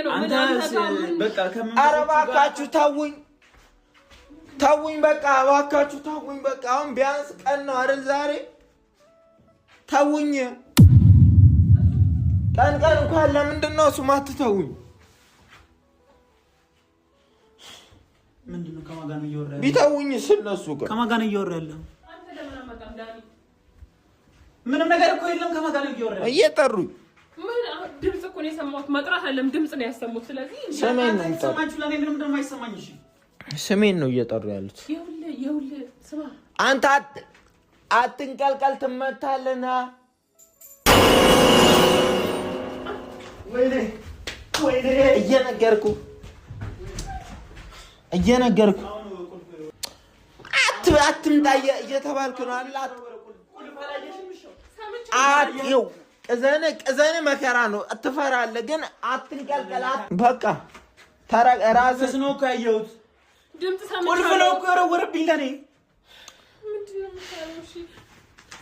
ነው በቃ ኧረ እባካችሁ ተውኝ በቃ እባካችሁ ተውኝ በቃ አሁን ቢያንስ ቀን ነው አይደል ዛሬ ተውኝ ቀን እንኳን ለምንድን ነው እሱ ማትተውኝ ምንድነው ከማጋን እየወረደ ቢተውኝ ስለሱ ጋር ከማጋን እየወረደ አንተ ለምን አመጣም ዳኒ ምንም ነገር እኮ የለም ከማጋን እየወረደ እየጠሩኝ ምን ድምጽ እኮ ነው የሰማሁት መጥራት አይደለም ድምጽ ነው ያሰሙት ስለዚህ ሰሜን ነው ሰማችሁ ለኔ ምንም እንደማይሰማኝ እሺ ሰሜን ነው እየጠሩ ያሉት ይኸውልህ ስማ አንተ አትንቀልቀል ትመታለና ወይኔ እየነገርኩ አትምጣ እየተባልክ ነው አላት አትየው ቅዘነ መከራ ነው አትፈራለህ ግን አትንቀልቀላት በቃ ራስህ ነው ካየሁት ድምጽ ሰማሁ ቁልፍ ነው እኮ ወረወረብኝ ለኔ ምንድነው የምታየው እሺ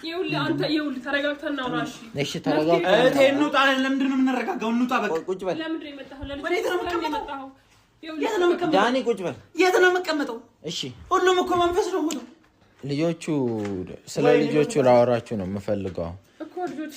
ይኸውልህ ተረጋግተን እናውራ እሺ ተረጋግተን እቴ እንውጣ ለምንድን ነው የምንረጋጋው እንውጣ በቃ ቁጭ በል ለምንድን ነው የመጣኸው ወዴት ነው የምትቀመጠው ዳኒ ቁጭ በል የት ነው የምትቀመጠው እሺ ሁሉም እኮ መንፈስ ነው ሁሉ ልጆቹ ስለ ልጆቹ ላወራችሁ ነው የምፈልገው እኮ ልጆቹ